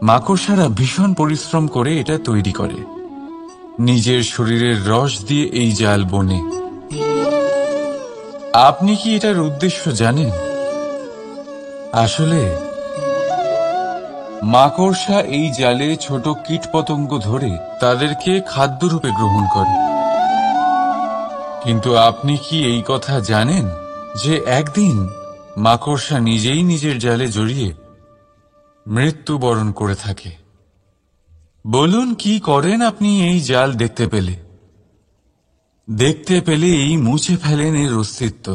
মাকড়সারা ভীষণ পরিশ্রম করে এটা তৈরি করে, নিজের শরীরের রস দিয়ে এই জাল বোনে। আপনি কি এটার উদ্দেশ্য জানেন? আসলে মাকড়সা এই জালে ছোট কীটপতঙ্গ ধরে তাদেরকে খাদ্যরূপে গ্রহণ করে। কিন্তু আপনি কি এই কথা জানেন যে একদিন মাকড়সা নিজেই নিজের জালে জড়িয়ে মৃত্যুবরণ করে থাকে? বলুন, কি করেন আপনি এই জাল দেখতে পেলে? দেখতে পেলেই মুছে ফেলেন এর অস্তিত্ব,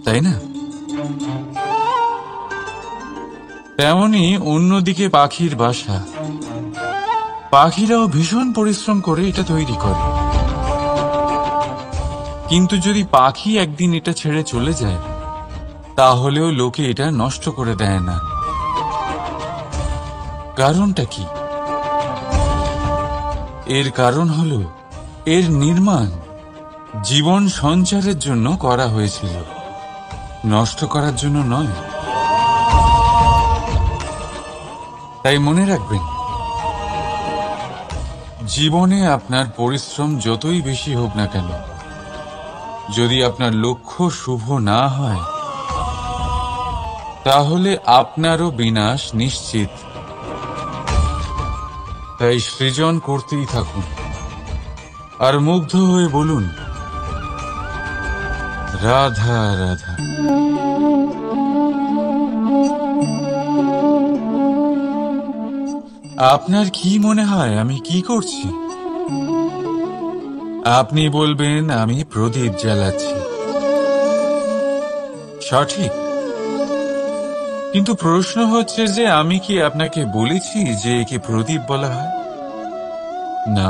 তাই না? তেমনি অন্যদিকে পাখির বাসা, পাখিরাও ভীষণ পরিশ্রম করে এটা তৈরি করে। কিন্তু যদি পাখি একদিন এটা ছেড়ে চলে যায়, তাহলেও লোকে এটা নষ্ট করে দেয় না। কারণটা কি? এর কারণ হলো এর নির্মাণ জীবন সঞ্চারের জন্য করা হয়েছিল, নষ্ট করার জন্য নয়। তাই মনে রাখবেন, জীবনে আপনার পরিশ্রম যতই বেশি হোক না কেন, যদি আপনার লক্ষ্য শুভ না হয়, তাহলে আপনারও বিনাশ নিশ্চিত। তাই সৃজন করতেই থাকুন, আর মুগ্ধ হয়ে বলুন, রাধা রাধা। আপনার কি মনে হয় আমি কি করছি? আপনি বলবেন আমি প্রদীপ জ্বালাচ্ছি। সঠিক, কিন্তু প্রশ্ন হচ্ছে যে আমি কি আপনাকে বলেছি যে একে প্রদীপ বলা হয়? না।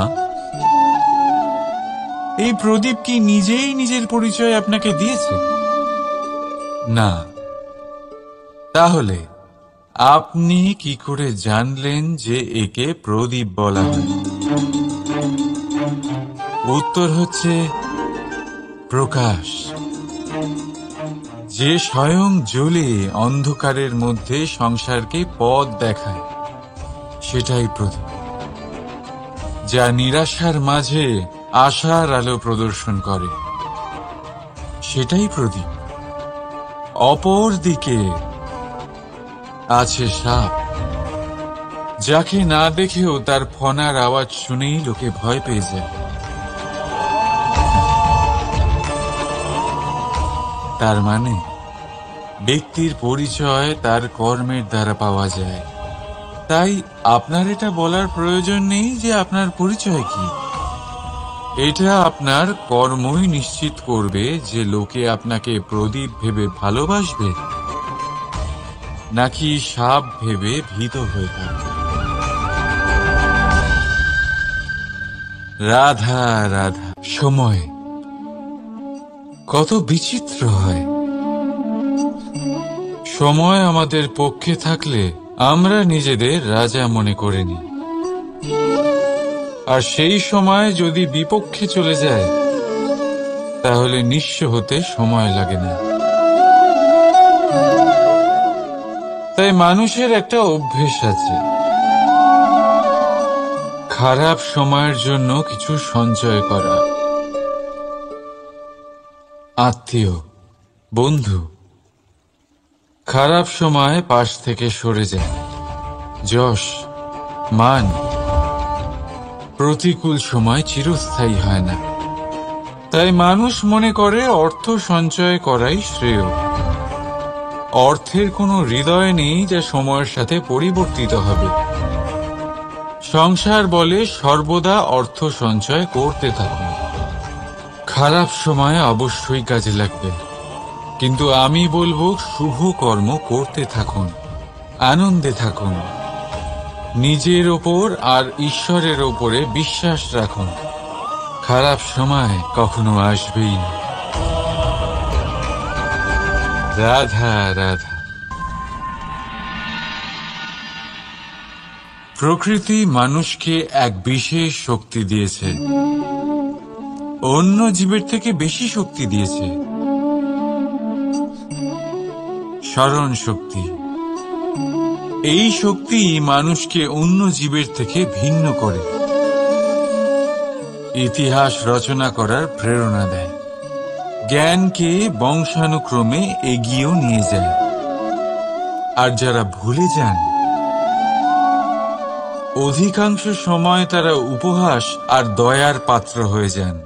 এই প্রদীপ কি নিজেই নিজের পরিচয় আপনাকে দিয়েছে? না। তাহলে আপনি কি করে জানলেন যে একে প্রদীপ বলা হয়? উত্তর হচ্ছে প্রকাশ, যে স্বয়ং জ্বলে অন্ধকারের মধ্যে সংসারকে পথ দেখায়, সেটাই প্রদীপ। যা নিরাশার মাঝে আশার আলো প্রদর্শন করে, সেটাই প্রদীপ। অপর দিকে আছে সাপ, যাকে না দেখেও তার ফনার আওয়াজ শুনেই লোকে ভয় পেয়ে যায়। তার মানে ব্যক্তির পরিচয় তার কর্মের দ্বারা পাওয়া যায়। তাই আপনার এটা বলার প্রয়োজন নেই যে আপনার পরিচয় কি। এটা আপনার কর্মই নিশ্চিত করবে যে লোকে আপনাকে প্রদীপ ভেবে ভালোবাসবে নাকি সাপ ভেবে ভীত হয়ে থাকবে। রাধা রাধা। সময় কত বিচিত্র হয়। সময় আমাদের পক্ষে থাকলে আমরা নিজেদের রাজা মনে করে নিই, আর সেই সময় যদি বিপক্ষে চলে যায়, তাহলে নিঃস্ব হতে সময় লাগে না। তাই মানুষের একটা অভ্যেস আছে, খারাপ সময়ের জন্য কিছু সঞ্চয় করা। আত্মীয়, বন্ধু খারাপ সময় পাশ থেকে সরে যায়। যশ, মান প্রতিকূল সময় চিরস্থায়ী হয় না। তাই মানুষ মনে করে অর্থ সঞ্চয় করাই শ্রেয়। অর্থের কোনো হৃদয় নেই যা সময়ের সাথে পরিবর্তিত হবে। সংসার বলে সর্বদা অর্থ সঞ্চয় করতে থাকুন। খারাপ সময় অবশ্যই কাজে লাগবে, কিন্তু আমি বলবো শুভ কর্ম করতে থাকুন, আনন্দে থাকুন, নিজের ওপর আর ঈশ্বরের ওপরে বিশ্বাস রাখুন। খারাপ সময় কখনো আসবেই না। রাধা রাধা। প্রকৃতি মানুষকে এক বিশেষ শক্তি দিয়েছে, অন্য জীবের থেকে বেশি শক্তি দিয়েছে। স্মরণ শক্তি। এই শক্তি মানুষকে অন্য জীবের থেকে ভিন্ন করে, ইতিহাস রচনা করার প্রেরণা দেয়, জ্ঞানকে বংশানুক্রমে এগিয়েও নিয়ে যায়। আর যারা ভুলে যান, অধিকাংশ সময় তারা উপহাস আর দয়ার পাত্র হয়ে যান।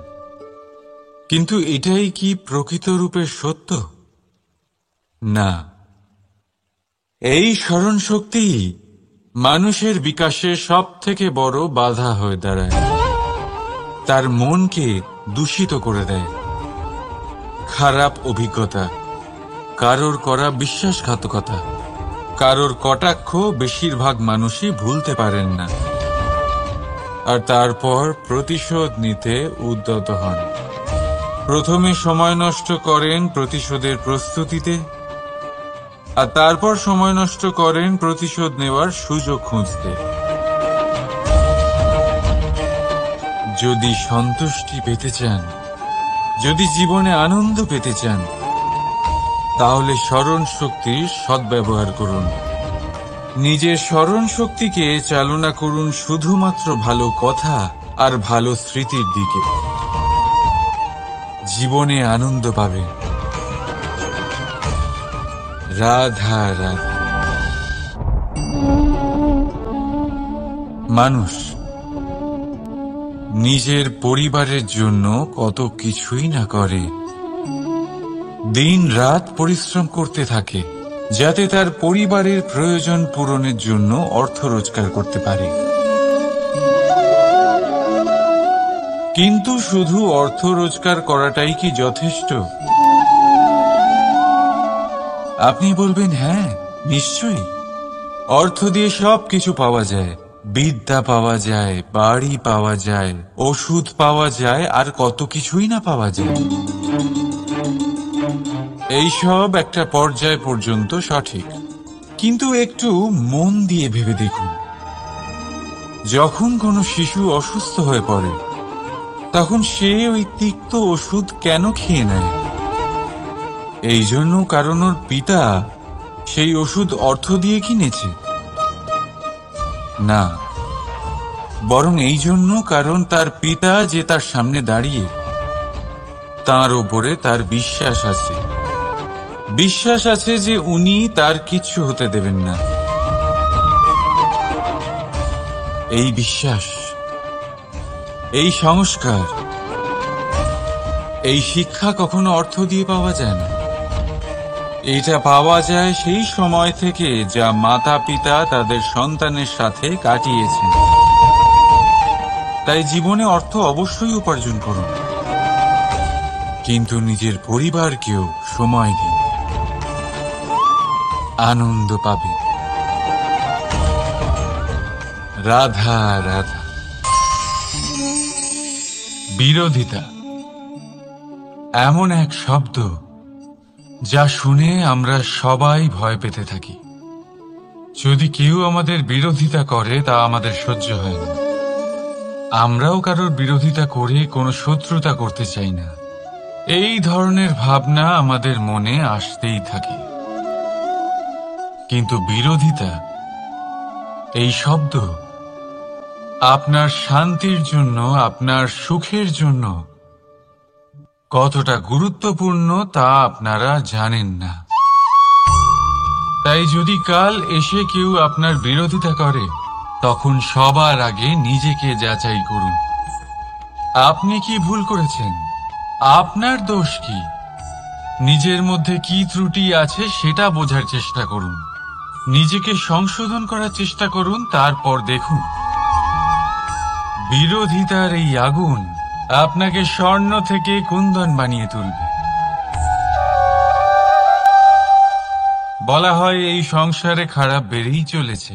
কিন্তু এটাই কি প্রকৃত রূপে সত্য? না। এই স্মরণ শক্তি মানুষের বিকাশের সব থেকে বড় বাধা হয়ে দাঁড়ায়। তার মনকে দূষিত করে দেয়। খারাপ অভিজ্ঞতা, কারোর করা বিশ্বাসঘাতকতা, কারোর কটাক্ষ বেশিরভাগ মানুষই ভুলতে পারেন না, আর তারপর প্রতিশোধ নিতে উদ্যত হন। প্রথমে সময় নষ্ট করেন প্রতিশোধের প্রস্তুতিতে, আর তারপর সময় নষ্ট করেন প্রতিশোধ নেওয়ার সুযোগ খুঁজতে। যদি সন্তুষ্টি পেতে চান, যদি জীবনে আনন্দ পেতে চান, তাহলে স্মরণ শক্তির সদ্ব্যবহার করুন। নিজের স্মরণ শক্তিকে চালনা করুন শুধুমাত্র ভালো কথা আর ভালো স্মৃতির দিকে। জীবনে আনন্দ পাবেন। রাধা রাধা। মানুষ নিজের পরিবারের জন্য কত কিছুই না করে, দিন রাত পরিশ্রম করতে থাকে যাতে তার পরিবারের প্রয়োজন পূরণের জন্য অর্থ রোজগার করতে পারে। কিন্তু শুধু অর্থ রোজগার করাটাই কি যথেষ্ট? আপনি বলবেন, হ্যাঁ নিশ্চয়ই, অর্থ দিয়ে সব কিছু পাওয়া যায়, বিদ্যা পাওয়া যায়, বাড়ি পাওয়া যায়, ওষুধ পাওয়া যায়, আর কত কিছুই না পাওয়া যায়। এইসব একটা পর্যায় পর্যন্ত সঠিক, কিন্তু একটু মন দিয়ে ভেবে দেখুন, যখন কোনো শিশু অসুস্থ হয়ে পড়ে তখন সে ওই তিক্ত ওষুধ কেন খেয়ে নেয়? এই জন্য কারণ ওর পিতা সেই ওষুধ অর্থ দিয়ে কিনেছে? না, বরং এই জন্য কারণ তার পিতা যে তার সামনে দাঁড়িয়ে, তার ওপরে তার বিশ্বাস আছে। বিশ্বাস আছে যে উনি তার কিচ্ছু হতে দেবেন না। এই বিশ্বাস, এই সংস্কার, এই শিক্ষা কখনো অর্থ দিয়ে পাওয়া যায় না। এটা পাওয়া যায় সেই সময় থেকে যা মাতা পিতা তাদের সন্তানের সাথে কাটিয়েছেন। তাই জীবনে অর্থ অবশ্যই উপার্জন করুন, কিন্তু নিজের পরিবারকেও সময় দিন, আনন্দ পাবেন। রাধা রাধা। বিরোধিতা এমন এক শব্দ যা শুনে আমরা সবাই ভয় পেতে থাকি। যদি কেউ আমাদের বিরোধিতা করে তা আমাদের সহ্য হয় না। আমরাও কারোর বিরোধিতা করে কোনো শত্রুতা করতে চাই না। এই ধরনের ভাবনা আমাদের মনে আসতেই থাকে। কিন্তু বিরোধিতা, এই শব্দ আপনার শান্তির জন্য, আপনার সুখের জন্য কতটা গুরুত্বপূর্ণ তা আপনারা জানেন না। তাই যদি কাল এসে কেউ আপনার বিরোধিতা করে, তখন সবার আগে নিজেকে যাচাই করুন। আপনি কি ভুল করেছেন? আপনার দোষ কি? নিজের মধ্যে কি ত্রুটি আছে সেটা বোঝার চেষ্টা করুন। নিজেকে সংশোধন করার চেষ্টা করুন, তারপর দেখুন বিরোধিতার এই আগুন আপনাকে স্বর্ণ থেকে কুন্দন বানিয়ে তুলবে। বলা হয় এই সংসারে খারাপ বেড়েই চলেছে,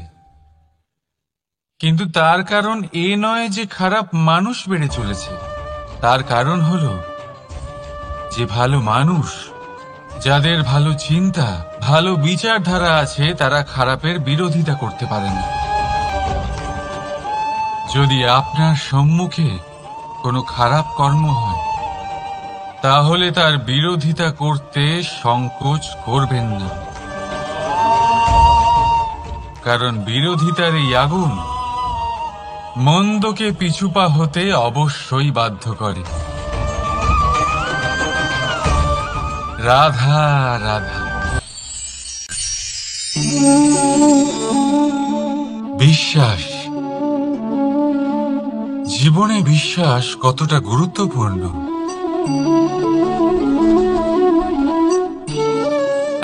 কিন্তু তার কারণ এ নয় যে খারাপ মানুষ বেড়ে চলেছে। তার কারণ হলো যে ভালো মানুষ, যাদের ভালো চিন্তা, ভালো বিচারধারা আছে, তারা খারাপের বিরোধিতা করতে পারে না। যদি আপনার সম্মুখে কোনো খারাপ কর্ম হয়, তাহলে তার বিরোধিতা করতে সংকোচ করবেন না। কারণ বিরোধিতার এই আগুন মন্দকে পিছুপা হতে অবশ্যই বাধ্য করে। রাধা রাধা। বিশ্বাস। জীবনে বিশ্বাস কতটা গুরুত্বপূর্ণ।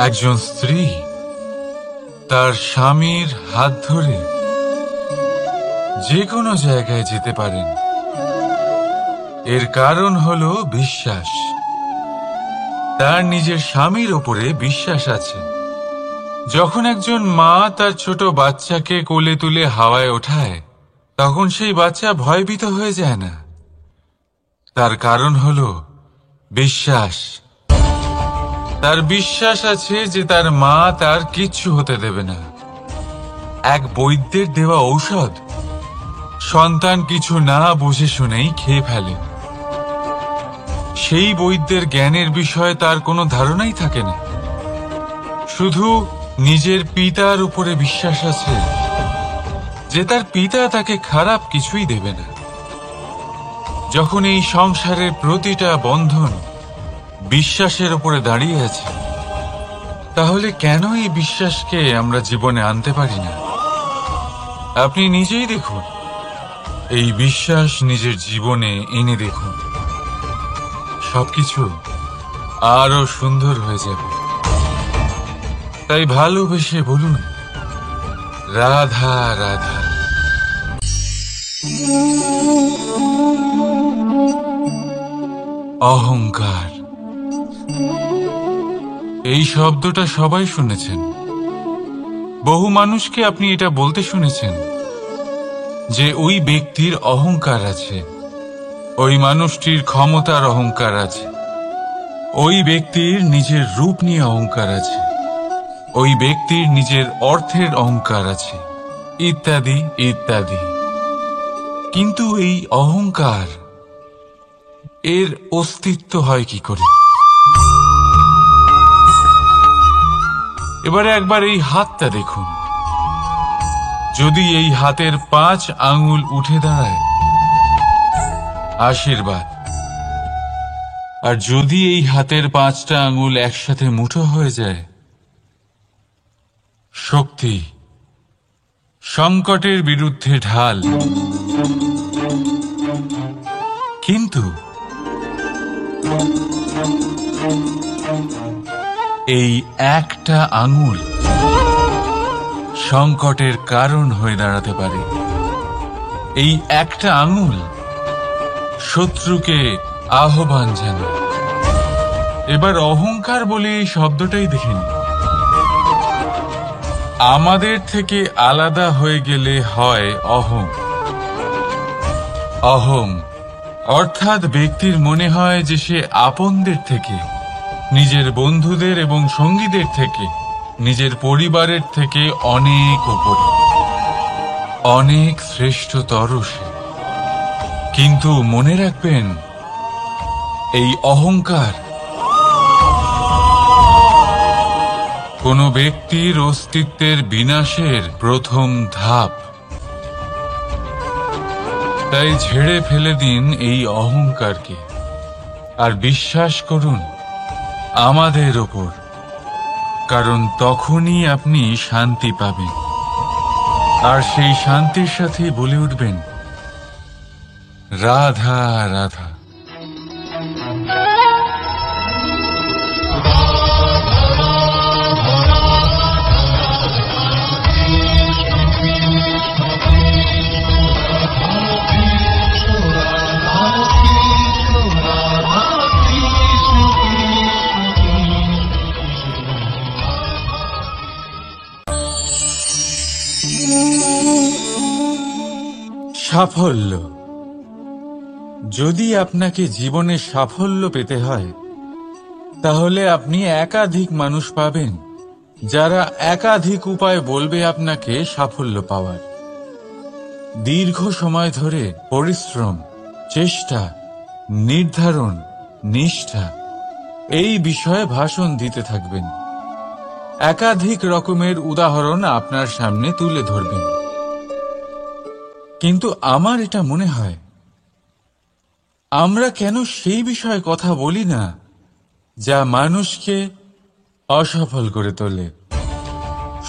একজন স্ত্রী তার স্বামীর হাত ধরে যে কোনো জায়গায় যেতে পারেন, এর কারণ হলো বিশ্বাস। তার নিজের স্বামীর ওপরে বিশ্বাস আছে। যখন একজন মা তার ছোট বাচ্চাকে কোলে তুলে হাওয়ায় ওঠায়, তখন সেই বাচ্চা ভয়ভীত হয়ে যায় না। তার কারণ হলো বিশ্বাস। তার বিশ্বাস আছে যে তার মা তার কিচ্ছু হতে দেবে না। এক বৈদ্যের দেওয়া ঔষধ সন্তান কিছু না বুঝে শুনেই খেয়ে ফেলে। সেই বৈদ্যের জ্ঞানের বিষয়ে তার কোনো ধারণাই থাকে না, শুধু নিজের পিতার উপরে বিশ্বাস আছে যে তার পিতা তাকে খারাপ কিছুই দেবে না। যখন এই সংসারের প্রতিটা বন্ধন বিশ্বাসের উপরে দাঁড়িয়ে আছে, তাহলে কেন এই বিশ্বাসকে আমরা জীবনে আনতে পারি না? আপনি নিজেই দেখুন, এই বিশ্বাস নিজের জীবনে এনে দেখুন, সবকিছু আরো সুন্দর হয়ে যাবে। তাই ভালোবেসে বলুন, রাধা রাধা। অহংকার, এই শব্দটা সবাই শুনেছেন। বহু মানুষকে আপনি এটা বলতে শুনেছেন যে ওই ব্যক্তির অহংকার আছে, ওই মানুষটির ক্ষমতার অহংকার আছে, ওই ব্যক্তির নিজের রূপ নিয়ে অহংকার আছে, ওই ব্যক্তির নিজের অর্থের অহংকার আছে, ইত্যাদি ইত্যাদি। কিন্তু এই অহংকার, এর অস্তিত্ব হয় কি করে? এবারে একবার এই হাতটা দেখুন। যদি এই হাতের 5 আঙ্গুল উঠে দাঁড়ায়, আশীর্বাদ। আর যদি এই হাতের 5টা আঙ্গুল একসাথে মুঠো হয়ে যায়, শক্তি। সংকটের বিরুদ্ধে ঢাল। কিন্তু এই একটা আঙুল সংকটের কারণ হয়ে দাঁড়াতে পারে। এই একটা আঙুল শত্রুকে আহ্বান জানায়। এবার অহংকার বলে এই শব্দটাই দেখে নিন। আমাদের থেকে আলাদা হয়ে গেলে হয় অহং। অহং অর্থাৎ ব্যক্তির মনে হয় যে সে আপনদের থেকে, নিজের বন্ধুদের এবং সঙ্গীদের থেকে, নিজের পরিবারের থেকে অনেক উপরে, অনেক শ্রেষ্ঠতর সে। কিন্তু মনে রাখবেন, এই অহংকার কোনো ব্যক্তির অস্তিত্বের বিনাশের প্রথম ধাপ। তাই ঝেড়ে ফেলে দিন এই অহংকারকে, আর বিশ্বাস করুন আমাদের ওপর, কারণ তখনই আপনি শান্তি পাবেন। আর সেই শান্তির সাথে বলে উঠবেন, রাধা রাধা। সাফল্য। যদি আপনাকে জীবনে সাফল্য পেতে হয়, তাহলে আপনি একাধিক মানুষ পাবেন যারা একাধিক উপায় বলবে আপনাকে সাফল্য পাওয়ার। দীর্ঘ সময় ধরে পরিশ্রম, চেষ্টা, নির্ধারণ, নিষ্ঠা এই বিষয়ে ভাষণ দিতে থাকবেন। একাধিক রকমের উদাহরণ আপনার সামনে তুলে ধরবেন, কিন্তু আমার এটা মনে হয় আমরা কেন সেই বিষয়ে কথা বলি না যা মানুষকে অসফল করে তোলে।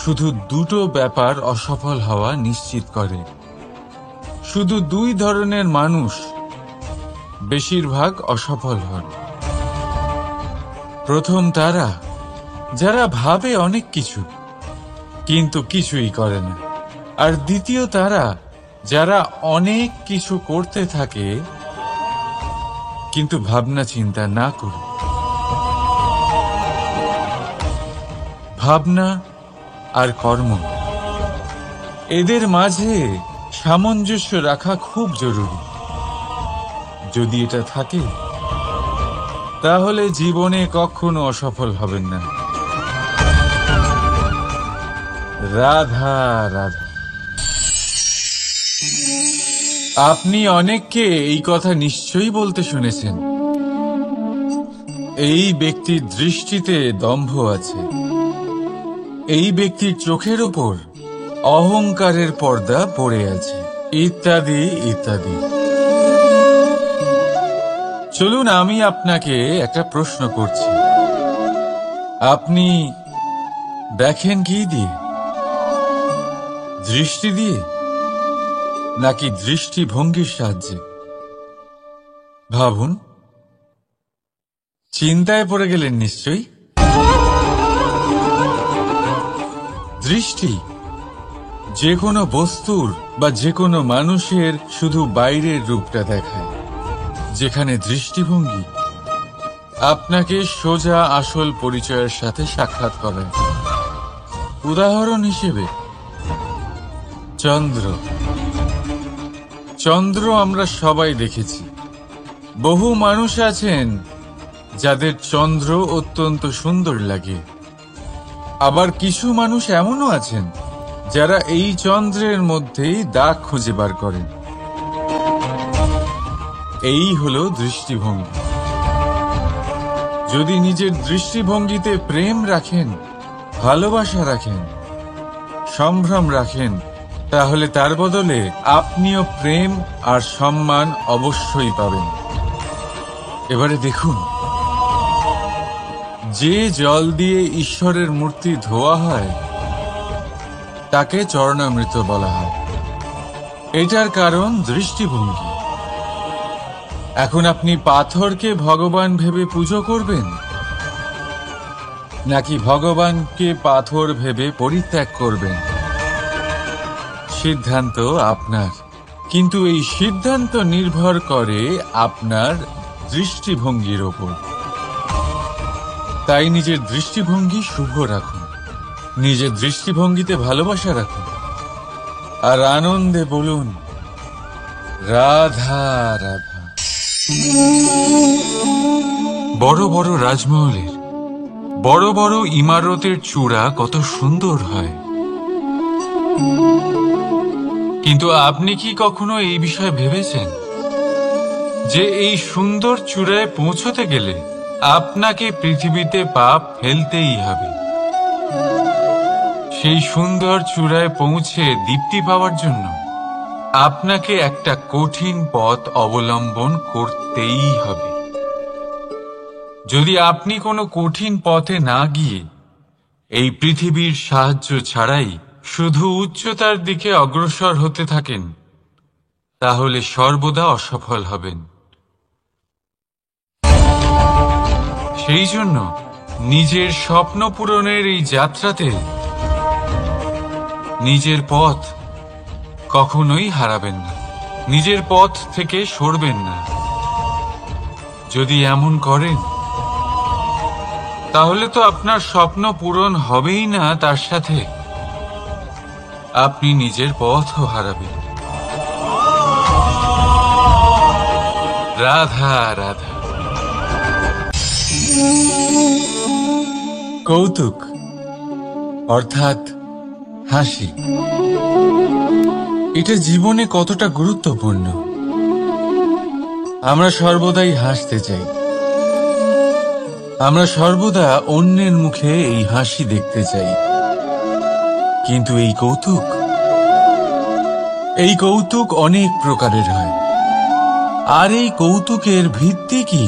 শুধু দুটো ব্যাপার অসফল হওয়া নিশ্চিত করে। শুধু দুই ধরনের মানুষ বেশিরভাগ অসফল হন। প্রথম তারা যারা ভাবে অনেক কিছু কিন্তু কিছুই করে না, আর দ্বিতীয় তারা যারা অনেক কিছু করতে থাকে কিন্তু ভাবনা চিন্তা না করে। ভাবনা আর কর্ম, এদের মাঝে সামঞ্জস্য রাখা খুব জরুরি। যদি এটা থাকে তাহলে জীবনে কখনো অসফল হবেন না। রাধা রাধা। আপনি অনেককে এই কথা নিশ্চয়ই বলতে শুনেছেন, এই ব্যক্তির দৃষ্টিতে দম্ভ আছে, এই ব্যক্তির চোখের ওপর অহংকারের পর্দা পড়ে আছে, ইত্যাদি ইত্যাদি। চলুন আমি আপনাকে একটা প্রশ্ন করছি, আপনি দেখেন কি দিয়ে? দৃষ্টি দিয়ে নাকি দৃষ্টিভঙ্গির সাহায্যে? ভাবুন। চিন্তায় পড়ে গেলেন নিশ্চয়ই। দৃষ্টি যে কোনো বস্তুর বা যে কোনো মানুষের শুধু বাইরের রূপটা দেখায়, যেখানে দৃষ্টিভঙ্গি আপনাকে সোজা আসল পরিচয়ের সাথে সাক্ষাৎ করায়। উদাহরণ হিসেবে চন্দ্র। চন্দ্র আমরা সবাই দেখেছি। বহু মানুষ আছেন যাদের চন্দ্র অত্যন্ত সুন্দর লাগে, আবার কিছু মানুষ এমনও আছেন যারা এই চন্দ্রের মধ্যেই দাগ খুঁজে বার করেন। এই হলো দৃষ্টিভঙ্গি। যদি নিজের দৃষ্টিভঙ্গিতে প্রেম রাখেন, ভালোবাসা রাখেন, সম্ভ্রম রাখেন, তাহলে তার বদলে আপনিও প্রেম আর সম্মান অবশ্যই পাবেন। এবারে দেখুন, যে জল দিয়ে ঈশ্বরের মূর্তি ধোয়া হয় তাকে চরণামৃত বলা হয়। এটার কারণ দৃষ্টিভঙ্গি। এখন আপনি পাথরকে ভগবান ভেবে পুজো করবেন নাকি ভগবানকে পাথর ভেবে পরিত্যাগ করবেন? সিদ্ধান্ত আপনার, কিন্তু এই সিদ্ধান্ত নির্ভর করে আপনার দৃষ্টিভঙ্গির ওপর। তাই নিজের দৃষ্টিভঙ্গি শুভ রাখুন, নিজের দৃষ্টিভঙ্গিতে ভালোবাসা রাখুন, আর আনন্দে বলুন রাধা রাধা। বড় বড় রাজমহলের বড় বড় ইমারতের চূড়া কত সুন্দর হয়, কিন্তু আপনি কি কখনো এই বিষয়ে ভেবেছেন যে এই সুন্দর চূড়ায় পৌঁছতে গেলে আপনাকে পৃথিবীতে পা ফেলতেই হবে? সেই সুন্দর চূড়ায় পৌঁছে দীপ্তি পাওয়ার জন্য আপনাকে একটা কঠিন পথ অবলম্বন করতেই হবে। যদি আপনি কোনো কঠিন পথে না গিয়ে এই পৃথিবীর সাহায্য ছাড়াই শুধু উচ্চতার দিকে অগ্রসর হতে থাকেন, তাহলে সর্বদা অসফল হবেন। সেই জন্য নিজের স্বপ্ন পূরণের এই যাত্রাতে নিজের পথ কখনোই হারাবেন না, নিজের পথ থেকে সরবেন না। যদি এমন করেন তাহলে তো আপনার স্বপ্ন পূরণ হবেই না, তার সাথে আপনি নিজের পথও হারাবেন। রাধা রাধা। কৌতুক অর্থাৎ হাসি, এটা জীবনে কতটা গুরুত্বপূর্ণ। আমরা সর্বদাই হাসতে চাই, আমরা সর্বদা অন্যের মুখে এই হাসি দেখতে চাই, কিন্তু এই কৌতুক অনেক প্রকারের হয়। আর এই কৌতুকের ভিত্তি কি,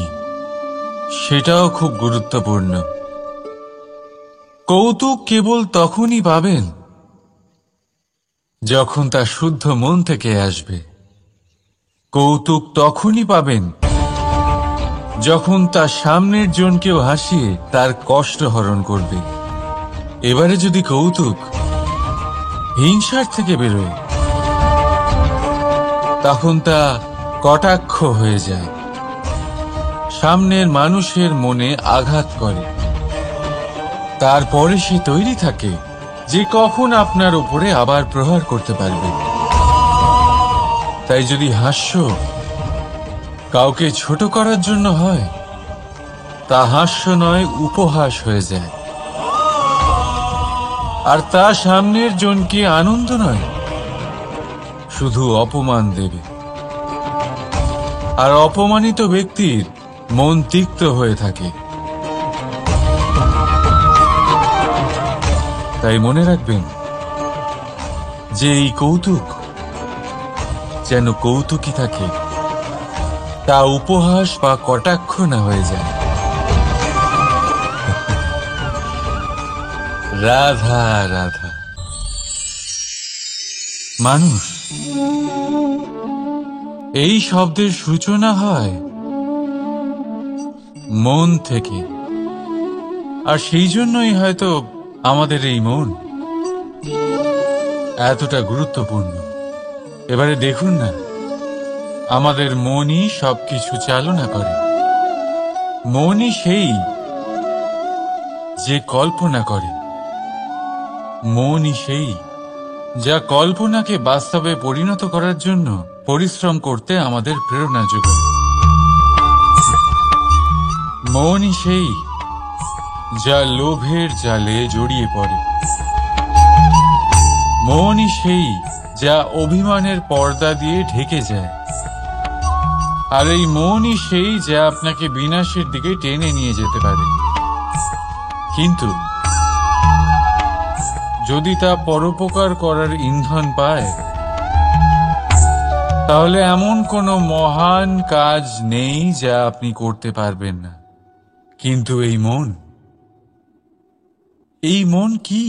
সেটাও খুব গুরুত্বপূর্ণ। কৌতুক কেবল তখনই পাবেন যখন তা শুদ্ধ মন থেকে আসবে। কৌতুক তখনই পাবেন যখন তার সামনের জনকেও হাসিয়ে তার কষ্ট হরণ করবে। এবারে যদি কৌতুক হিংসার থেকে বেরোয়, তখন তা কটাক্ষ হয়ে যায়, সামনের মানুষের মনে আঘাত করে। তারপরে সে তৈরি থাকে যে কখন আপনার উপরে আবার প্রহার করতে পারবে। তাই যদি হাস্য কাউকে ছোট করার জন্য হয়, তা হাস্য নয়, উপহাস হয়ে যায়। আর তা সামনের জনকে আনন্দ নয়, শুধু অপমান দেবে। আর অপমানিত ব্যক্তির মন তিক্ত হয়ে থাকে। তাই মনে রাখবেন যে এই কৌতুক যেন কৌতুকই থাকে, তা উপহাস বা কটাক্ষ না হয়ে যায়। রাধা রাধা। মানুষ এই শব্দের সূচনা হয় মন থেকে। আর সেই জন্যই হয়তো আমাদের এই মন এতটা গুরুত্বপূর্ণ। এবারে দেখুন না, আমাদের মনই সবকিছু চালনা করে। মনই সেই যে কল্পনা করে। মনই সেই যা কল্পনাকে বাস্তবে পরিণত করার জন্য পরিশ্রম করতে আমাদের প্রেরণা যোগায়। মনই সেই যা লোভের জালে জড়িয়ে পড়ে। মনই সেই যা অভিমানের পর্দা দিয়ে ঢেকে যায়। আর এই মনই সেই যা আপনাকে বিনাশের দিকে টেনে নিয়ে যেতে পারে। কিন্তু যদি তা পরোপকার করার ইন্ধন পায়, তাহলে এমন কোনো মহান কাজ নেই যা আপনি করতে পারবেন না। কিন্তু এই মন কি?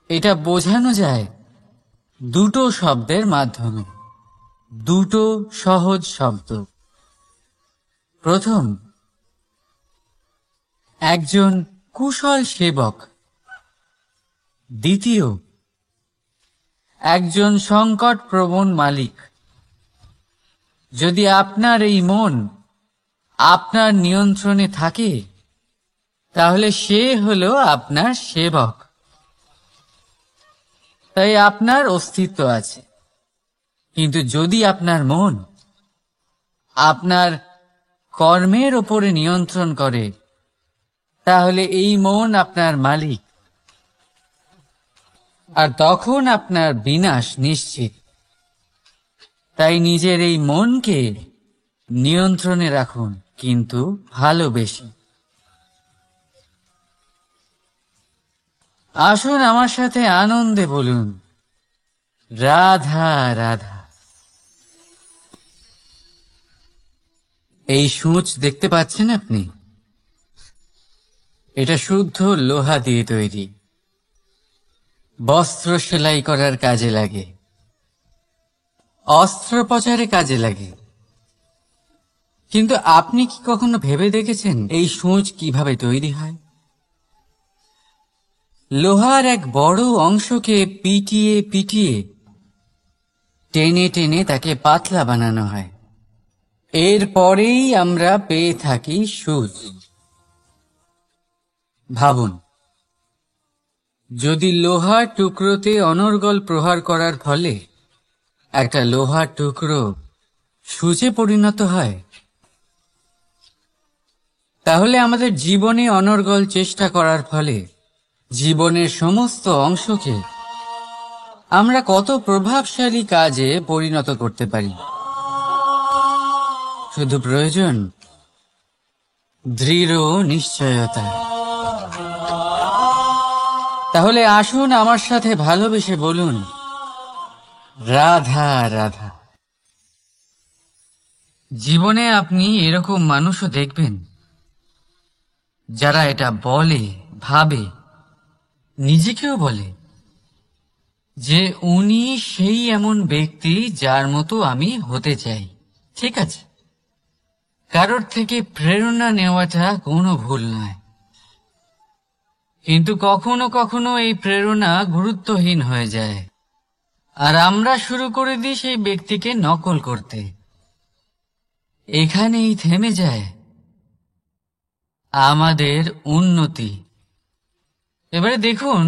এটা বোঝানো যায় দুটো শব্দের মাধ্যমে, দুটো সহজ শব্দ। প্রথম, একজন কুশল সেবক। দ্বিতীয়, একজন সংকটপ্রবণ মালিক। যদি আপনার এই মন আপনার নিয়ন্ত্রণে থাকে, তাহলে সে হলো আপনার সেবক। তাই আপনার অস্তিত্ব আছে। কিন্তু যদি আপনার মন আপনার কর্মের ওপরে নিয়ন্ত্রণ করে, তাহলে এই মন আপনার মালিক। আর তখন আপনার বিনাশ নিশ্চিত। তাই নিজের এই মনকে নিয়ন্ত্রণে রাখুন, কিন্তু ভালোবেসে। আসুন আমার সাথে আনন্দে বলুন, রাধা রাধা। এই সূঁচ দেখতে পাচ্ছেন আপনি? এটা শুদ্ধ লোহা দিয়ে তৈরি। বস্ত্র সেলাই করার কাজে লাগে, অস্ত্রোপচারে কাজে লাগে। কিন্তু আপনি কি কখনো ভেবে দেখেছেন এই সূঁচ কিভাবে তৈরি হয়? লোহার এক বড় অংশকে পিটিয়ে পিটিয়ে টেনে টেনে তাকে পাতলা বানানো হয়। এরপরেই আমরা পেয়ে থাকি সূচ। ভাবুন, যদি লোহার টুকরোতে অনর্গল প্রহার করার ফলে একটা লোহার টুকরো সূচে পরিণত হয়, তাহলে আমাদের জীবনে অনর্গল চেষ্টা করার ফলে জীবনের সমস্ত অংশকে আমরা কত প্রভাবশালী কাজে পরিণত করতে পারি। শুধু প্রয়োজন দৃঢ় নিশ্চয়তা। তাহলে আসুন আমার সাথে ভালোবেসে বলুন, রাধা রাধা। জীবনে আপনি এরকম মানুষও দেখবেন যারা এটা বলে, ভাবে, নিজেকেও বলে যে উনি সেই এমন ব্যক্তি যার মতো আমি হতে চাই। ঠিক আছে, কারোর থেকে প্রেরণা নেওয়াটা কোনো ভুল নয়, কিন্তু কখনো কখনো এই প্রেরণা গুরুত্বহীন হয়ে যায় আর আমরা শুরু করে দিই সেই ব্যক্তিকে নকল করতে। এখানেই থেমে যায় আমাদের উন্নতি। এবারে দেখুন,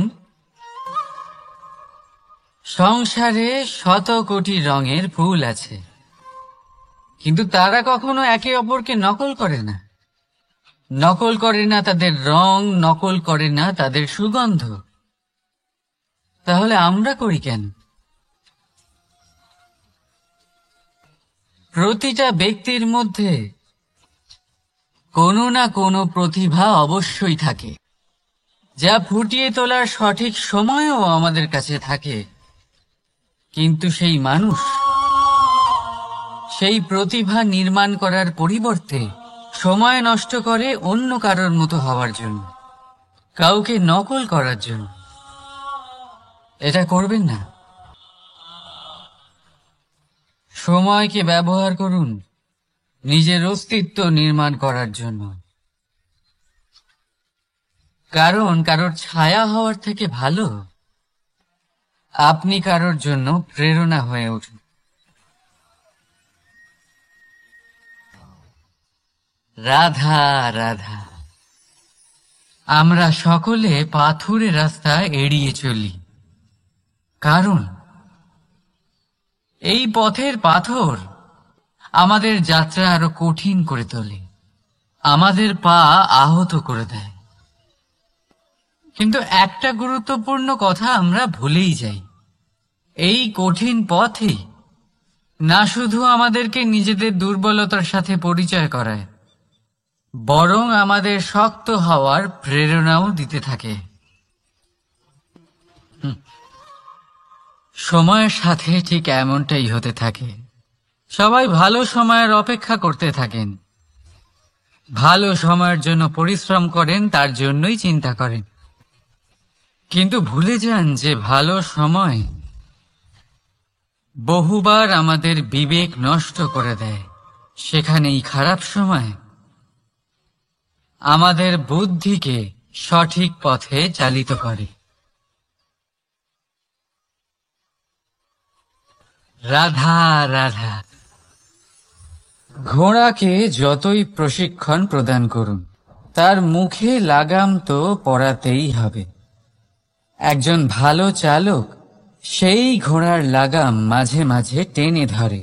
সংসারে শত কোটি রঙের ফুল আছে, কিন্তু তারা কখনো একে অপরকে নকল করে না। নকল করে না তাদের রং, নকল করে না তাদের সুগন্ধ। তাহলে আমরা করি কেন? প্রতিটা ব্যক্তির মধ্যে কোনো না কোনো প্রতিভা অবশ্যই থাকে, যা ফুটিয়ে তোলার সঠিক সময়ও আমাদের কাছে থাকে, কিন্তু সেই মানুষ সেই প্রতিভা নির্মাণ করার পরিবর্তে সময় নষ্ট করে অন্য কারোর মতো হওয়ার জন্য, কাউকে নকল করার জন্য। এটা করবেন না। সময়কে ব্যবহার করুন নিজের অস্তিত্ব নির্মাণ করার জন্য, কারণ কারোর ছায়া হওয়ার থেকে ভালো আপনি কারোর জন্য প্রেরণা হয়ে উঠুন। রাধা রাধা। আমরা সকলে পাথুরে রাস্তা এড়িয়ে চলি, কারণ এই পথের পাথর আমাদের যাত্রা আরো কঠিন করে তোলে, আমাদের পা আহত করে দেয়। কিন্তু একটা গুরুত্বপূর্ণ কথা আমরা ভুলেই যাই, এই কঠিন পথই না শুধু আমাদেরকে নিজেদের দুর্বলতার সাথে পরিচয় করায়, বরং আমাদের শক্ত হওয়ার প্রেরণাও দিতে থাকে। সময়ের সাথে ঠিক এমনটাই হতে থাকে। সবাই ভালো সময়ের অপেক্ষা করতে থাকেন, ভালো সময়ের জন্য পরিশ্রম করেন, তার জন্যই চিন্তা করেন, কিন্তু ভুলে যান যে ভালো সময় বহুবার আমাদের বিবেক নষ্ট করে দেয়। সেখানেই খারাপ সময় আমাদের বুদ্ধিকে সঠিক পথে চালিত করে। রাধা রাধা। ঘোড়াকে যতই প্রশিক্ষণ প্রদান করুন, তার মুখে লাগাম তো পরাতেই হবে। একজন ভালো চালক সেই ঘোড়ার লাগাম মাঝে মাঝে টেনে ধরে,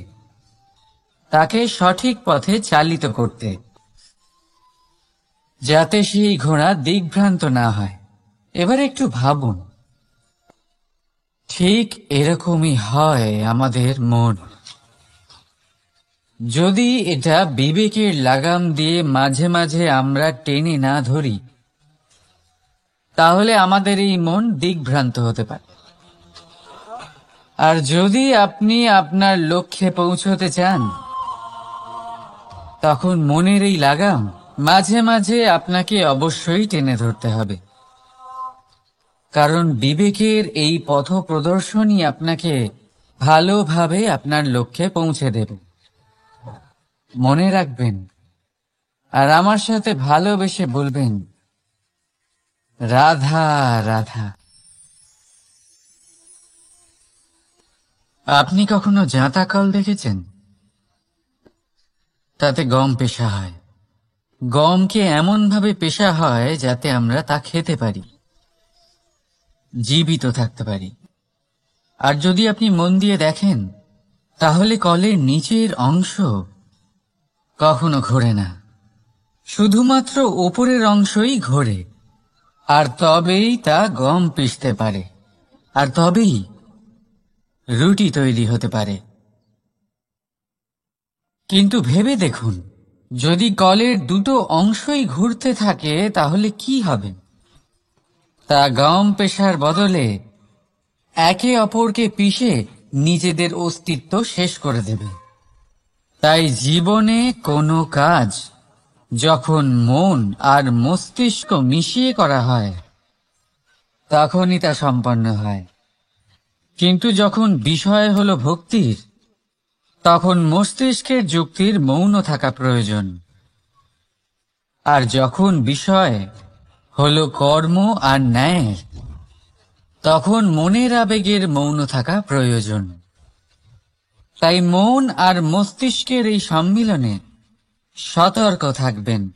তাকে সঠিক পথে চালিত করতে, যাতে সেই ঘোড়া দিগ্ভ্রান্ত না হয়। এবার একটু ভাবুন, ঠিক এরকমই হয় আমাদের মন। যদি এটা বিবেকের লাগাম দিয়ে মাঝে মাঝে আমরা টেনে না ধরি, তাহলে আমাদের এই মন দিগ্ভ্রান্ত হতে পারে। আর যদি আপনি আপনার লক্ষ্যে পৌঁছতে চান, তখন মনের এই লাগাম মাঝে মাঝে আপনাকে অবশ্যই টেনে ধরতে হবে, কারণ বিবেকের এই পথ প্রদর্শনই আপনাকে ভালোভাবে আপনার লক্ষ্যে পৌঁছে দেবে। মনে রাখবেন আর আমার সাথে ভালোবেসে বলবেন, রাধা রাধা। আপনি কখনো জাঁতা কল দেখেছেন? তাতে গম পেষা হয়। গমকে এমন ভাবে পেষা হয় যাতে আমরা তা খেতে পারি, জীবিত থাকতে পারি। আর যদি আপনি মন দিয়ে দেখেন, তাহলে কলের নিচের অংশ কখনো ঘোরে না, শুধুমাত্র ওপরের অংশই ঘোরে। আর তবেই তা গম পিষতে পারে, আর তবেই রুটি তৈরি হতে পারে। কিন্তু ভেবে দেখুন, যদি কলের দুটো অংশই ঘুরতে থাকে তাহলে কি হবে? তা গম পেশার বদলে একে অপরকে পিষে নিজেদের অস্তিত্ব শেষ করে দেবে। তাই জীবনে কোনো কাজ যখন মন আর মস্তিষ্ক মিশিয়ে করা হয় তখনই তা সম্পন্ন হয়। কিন্তু যখন বিষয় হলো ভক্তির, তখন মস্তিষ্কের যুক্তির মৌন থাকা প্রয়োজন। আর যখন বিষয় হলো কর্ম আর ন্যায়, তখন মনের আবেগের মৌন থাকা প্রয়োজন। তাই মন আর মস্তিষ্কের এই সম্মিলনে সতর্ক থাকবেন।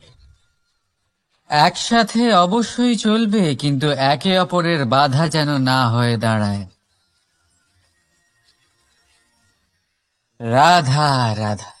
একসাথে অবশ্যই চলবে, কিন্তু একে অপরের বাধা যেন না হয়ে দাঁড়ায়। রাধা রাধা।